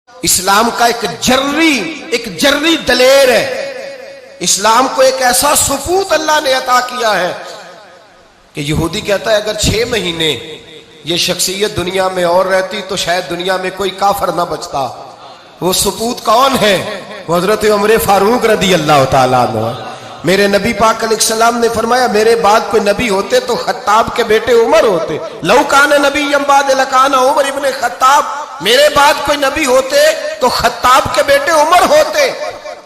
इस्लाम का एक जर्री दलेर है। इस्लाम को एक ऐसा सुपूत अल्लाह ने अता किया है कि यहूदी कहता है अगर 6 महीने ये शख्सियत दुनिया में और रहती तो शायद दुनिया में कोई काफर ना बचता। वो सुपूत कौन है? हजरत उमर फारूक रदी अल्लाह ताला अन्हु। मेरे नबी पाक अलैहिस्सलाम ने फरमाया मेरे बाद कोई नबी होते तो खत्ताब के बेटे उमर होते। लौ कान नबी बाद लकाना उमर इब्ने खत्ताब। मेरे बाद कोई नबी होते तो खत्ताब के बेटे उमर होते।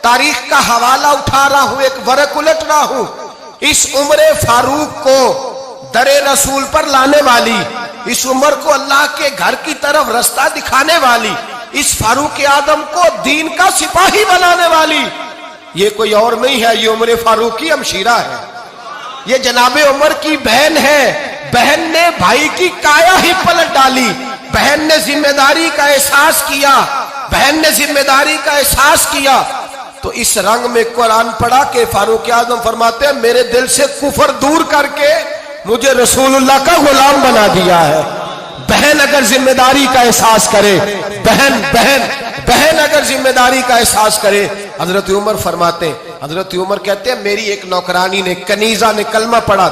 तारीख का हवाला उठा रहा हूं, एक वरक उलट रहा हूं। इस उमर फारूक को दरे रसूल पर लाने वाली, इस उमर को अल्लाह के घर की तरफ रास्ता दिखाने वाली, इस फारूक आदम को दीन का सिपाही बनाने वाली ये कोई और नहीं है, ये उमर फारूक की हमशीरा है। ये जनाबे उमर की बहन है। बहन ने भाई की काया ही पलट डाली। बहन ने जिम्मेदारी का एहसास किया। बहन ने जिम्मेदारी का एहसास किया तो इस रंग में कुरान पढ़ा के फारूक आजम फरमाते हैं मेरे दिल से कुफर दूर करके मुझे रसूलुल्लाह का गुलाम बना दिया है। बहन अगर जिम्मेदारी का एहसास करे, बहन अगर जिम्मेदारी का एहसास करे। हजरत उमर फरमाते, हजरत उमर कहते हैं मेरी एक नौकरानी ने, कनीजा ने कलमा पढ़ा,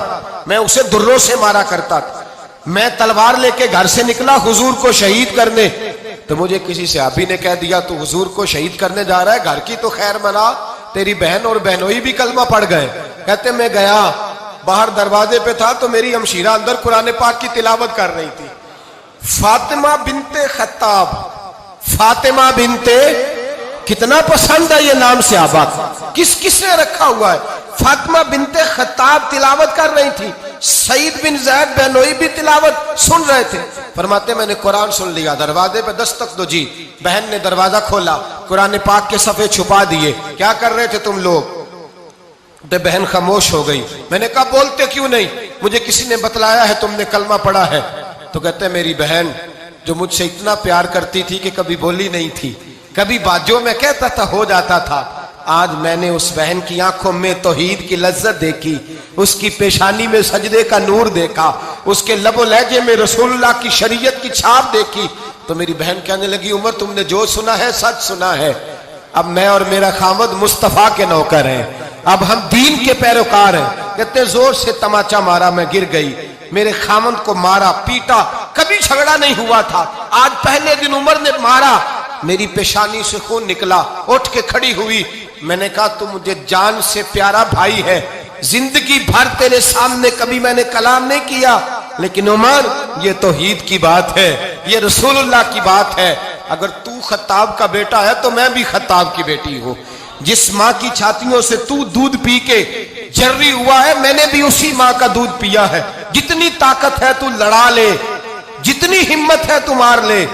मैं उसे दुर्रों से मारा करता था। मैं तलवार लेके घर से निकला हुजूर को शहीद करने, तो मुझे किसी सहाबी ने कह दिया तू हुजूर को शहीद करने जा रहा है, घर की तो खैर मना, तेरी बहन और बहनोई भी कलमा पढ़ गए। कहते मैं गया, बाहर दरवाजे पे था तो मेरी हमशीरा अंदर कुरान पाक की तिलावत कर रही थी। फातिमा बिनते खत्ताब, फातिमा बिनते, कितना पसंद है ये नाम से आबाद, किसने रखा हुआ है। फातिमा बिनते खत्ताब तिलावत कर रही थी। सईद बिन ज़ैद बेनोई भी तिलावत सुन रहे थे। फरमाते मैंने कुरान सुन लिया, दरवाजे पे दस्तक दो जी। बहन ने दरवाजा खोला, कुरान पाक के सफ़े छुपा दिए। क्या कर रहे थे तुम लोग? तो बहन खामोश हो गई। मैंने कहा बोलते क्यों नहीं? मुझे किसी ने बतलाया है तुमने कलमा पढ़ा है। तो कहते मेरी बहन जो मुझसे इतना प्यार करती थी कि कभी बोली नहीं थी, कभी बाजों में कहता था हो जाता था, आज मैंने उस बहन की आंखों में तौहीद की लज्जत देखी, उसकी पेशानी में सजदे का नूर देखा, उसके लबो लहजे में रसूलुल्लाह की शरीयत की छाप देखी। तो मेरी बहन कहने लगी उमर तुमने जो सुना है सच सुना है। अब मैं और मेरा खामद मुस्तफा के नौकर हैं, अब हम दीन के पैरोकार हैं। कहते जोर से तमाचा मारा, मैं गिर गई, मेरे खामद को मारा पीटा, कभी झगड़ा नहीं हुआ था, आज पहले दिन उमर ने मारा, मेरी पेशानी से खून निकला, उठ के खड़ी हुई। मैंने कहा तू मुझे जान से प्यारा भाई है, जिंदगी भर तेरे सामने कभी मैंने कलाम नहीं किया, लेकिन उमर ये तौहीद की बात है, ये रसूलुल्लाह की बात है। अगर तू खत्ताब का बेटा है तो मैं भी खत्ताब की बेटी हूँ। जिस माँ की छातियों से तू दूध पी के जर्री हुआ है, मैंने भी उसी माँ का दूध पिया है। जितनी ताकत है तू लड़ा ले, जितनी हिम्मत है तू मार ले,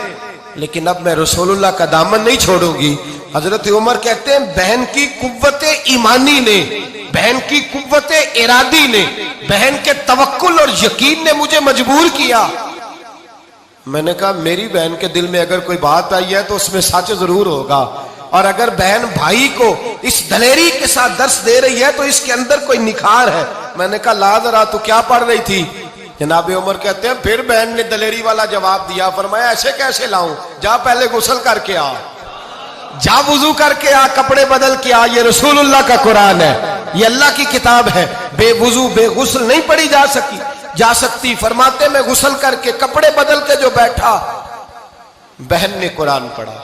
लेकिन अब मैं रसूलुल्लाह का दामन नहीं छोड़ूंगी। हजरत उमर कहते हैं बहन की कुव्वते ईमानी ने, बहन की कुव्वते इरादी ने, बहन के तवक्कुल और यकीन ने मुझे मजबूर किया। मैंने कहा मेरी बहन के दिल में अगर कोई बात आई है तो उसमें सच जरूर होगा, और अगर बहन भाई को इस दलेरी के साथ दर्श दे रही है तो इसके अंदर कोई निखार है। मैंने कहा ला जरा तू क्या पढ़ रही थी? जनाब उमर कहते हैं फिर बहन ने दलेरी वाला जवाब दिया। फरमाया ऐसे कैसे लाऊं? जा पहले गुस्ल करके आ, जा वुजू करके आ, कपड़े बदल के आ। ये रसूलुल्लाह का कुरान है, ये अल्लाह की किताब है। बेवुजू बेगुस्ल नहीं पढ़ी जा सकती। फरमाते मैं गुस्ल करके कपड़े बदल के जो बैठा, बहन ने कुरान पढ़ा,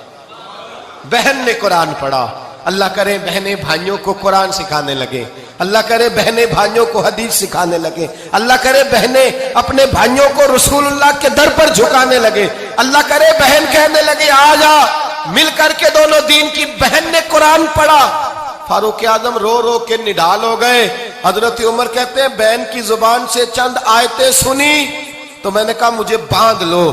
बहन ने कुरान पढ़ा। अल्लाह करे बहने भाइयों को कुरान सिखाने लगे, अल्लाह करे बहने भाइयों को हदीस सिखाने लगे, अल्लाह करे बहने अपने भाइयों को रसूलुल्लाह के दर पर झुकाने लगे, अल्लाह करे बहन कहने लगे आ जा मिल करके दोनों दीन की। बहन ने कुरान पढ़ा, फारूक आजम रो रो के निढाल हो गए। हजरत उमर कहते हैं बहन की जुबान से चंद आयतें सुनी तो मैंने कहा मुझे बांध लो,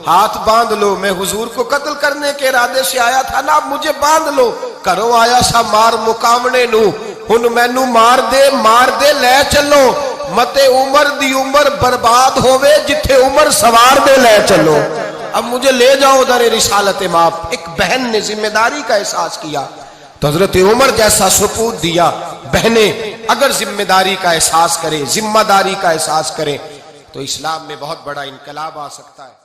हाथ बांध लो, मैं हुजूर को कत्ल करने के इरादे से आया था ना, अब मुझे बांध लो। करो आया सा मार मुकामने नू, हुन मैनू मार दे ले चलो, मते उमर दी उमर बर्बाद होवे जिथे उमर सवार दे ले चलो। अब मुझे ले जाओ दरे रिसालत माप। एक बहन ने जिम्मेदारी का एहसास किया तो हजरत उमर जैसा सुपूत दिया। बहने अगर जिम्मेदारी का एहसास करें, जिम्मेदारी का एहसास करें तो इस्लाम में बहुत बड़ा इनकलाब आ सकता है।